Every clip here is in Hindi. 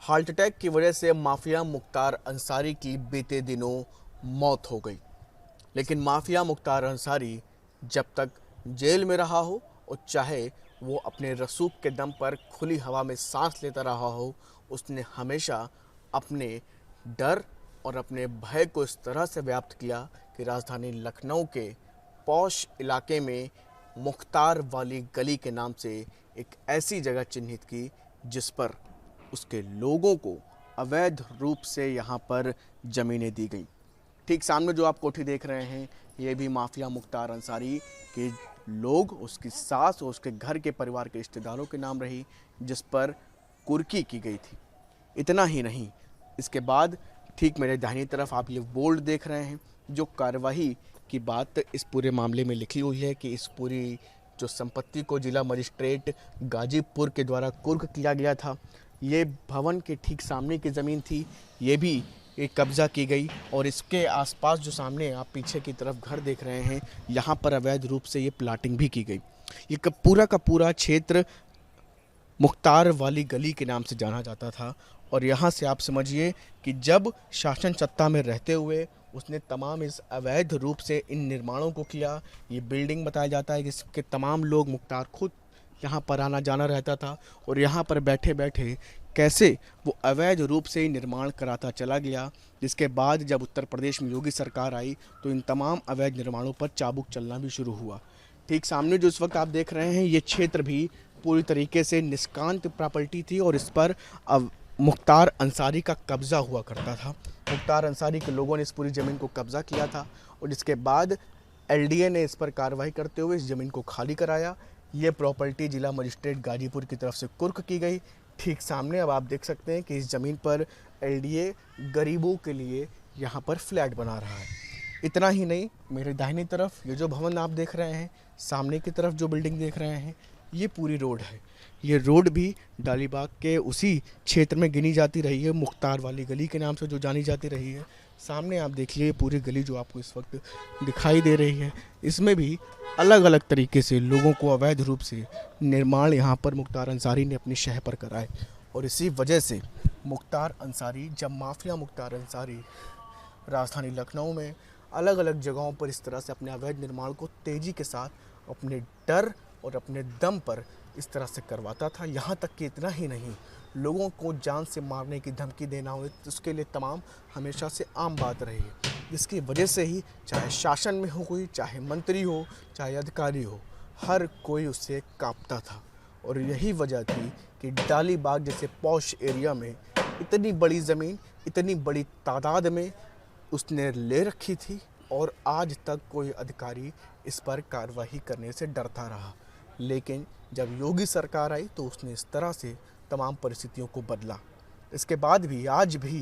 हार्ट अटैक की वजह से माफिया मुख्तार अंसारी की बीते दिनों मौत हो गई। लेकिन माफिया मुख्तार अंसारी जब तक जेल में रहा हो और चाहे वो अपने रसूख के दम पर खुली हवा में सांस लेता रहा हो, उसने हमेशा अपने डर और अपने भय को इस तरह से व्याप्त किया कि राजधानी लखनऊ के पौश इलाके में मुख्तार वाली गली के नाम से एक ऐसी जगह चिन्हित की जिस पर उसके लोगों को अवैध रूप से यहाँ पर ज़मीनें दी गई। ठीक सामने जो आप कोठी देख रहे हैं, ये भी माफिया मुख्तार अंसारी के लोग, उसकी सास और उसके घर के परिवार के रिश्तेदारों के नाम रही, जिस पर कुर्की की गई थी। इतना ही नहीं, इसके बाद ठीक मेरे दाहिनी तरफ आप ये बोर्ड देख रहे हैं, जो कार्यवाही की बात इस पूरे मामले में लिखी हुई है कि इस पूरी जो संपत्ति को जिला मजिस्ट्रेट गाजीपुर के द्वारा कुर्क किया गया था। ये भवन के ठीक सामने की ज़मीन थी, ये भी एक कब्ज़ा की गई और इसके आसपास जो सामने आप पीछे की तरफ घर देख रहे हैं, यहाँ पर अवैध रूप से ये प्लाटिंग भी की गई। ये पूरा का पूरा क्षेत्र मुख्तार वाली गली के नाम से जाना जाता था और यहाँ से आप समझिए कि जब शासन सत्ता में रहते हुए उसने तमाम इस अवैध रूप से इन निर्माणों को किया। ये बिल्डिंग बताया जाता है कि इसके तमाम लोग, मुख्तार खुद यहाँ पर आना जाना रहता था और यहाँ पर बैठे बैठे कैसे वो अवैध रूप से निर्माण कराता चला गया, जिसके बाद जब उत्तर प्रदेश में योगी सरकार आई तो इन तमाम अवैध निर्माणों पर चाबुक चलना भी शुरू हुआ। ठीक सामने जो इस वक्त आप देख रहे हैं, ये क्षेत्र भी पूरी तरीके से निष्कांत प्रॉपर्टी थी और इस पर अब मुख्तार अंसारी का कब्ज़ा हुआ करता था। मुख्तार अंसारी के लोगों ने इस पूरी ज़मीन को कब्ज़ा किया था और इसके बाद एलडीए ने इस पर कार्रवाई करते हुए इस ज़मीन को खाली कराया। ये प्रॉपर्टी जिला मजिस्ट्रेट गाजीपुर की तरफ से कुर्क की गई। ठीक सामने अब आप देख सकते हैं कि इस ज़मीन पर एलडीए गरीबों के लिए यहाँ पर फ्लैट बना रहा है। इतना ही नहीं, मेरे दाहिनी तरफ ये जो भवन आप देख रहे हैं, सामने की तरफ जो बिल्डिंग देख रहे हैं, ये पूरी रोड है। ये रोड भी डालीबाग के उसी क्षेत्र में गिनी जाती रही है, मुख्तार वाली गली के नाम से जो जानी जाती रही है। सामने आप देखिए पूरी गली जो आपको इस वक्त दिखाई दे रही है, इसमें भी अलग अलग तरीके से लोगों को अवैध रूप से निर्माण यहाँ पर मुख्तार अंसारी ने अपनी शह पर कराए। और इसी वजह से मुख्तार अंसारी, जब माफिया मुख्तार अंसारी राजधानी लखनऊ में अलग अलग जगहों पर इस तरह से अपने अवैध निर्माण को तेज़ी के साथ अपने डर और अपने दम पर इस तरह से करवाता था, यहाँ तक कि इतना ही नहीं, लोगों को जान से मारने की धमकी देना हो, उसके लिए तमाम हमेशा से आम बात रही है। जिसकी वजह से ही चाहे शासन में हो कोई, चाहे मंत्री हो, चाहे अधिकारी हो, हर कोई उससे कांपता था। और यही वजह थी कि डालीबाग जैसे पॉश एरिया में इतनी बड़ी ज़मीन, इतनी बड़ी तादाद में उसने ले रखी थी और आज तक कोई अधिकारी इस पर कार्रवाई करने से डरता रहा। लेकिन जब योगी सरकार आई तो उसने इस तरह से तमाम परिस्थितियों को बदला। इसके बाद भी आज भी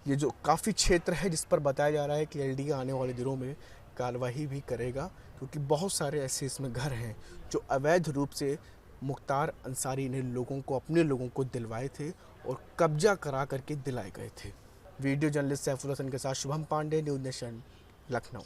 ये जो काफ़ी क्षेत्र है जिस पर बताया जा रहा है कि एलडीए आने वाले दिनों में कार्रवाई भी करेगा, क्योंकि बहुत सारे ऐसे इसमें घर हैं जो अवैध रूप से मुख्तार अंसारी ने लोगों को, अपने लोगों को दिलवाए थे और कब्जा करा करके दिलाए गए थे। वीडियो जर्नलिस्ट सैफुल हसन के साथ शुभम पांडे, न्यूज़ नेशन, लखनऊ।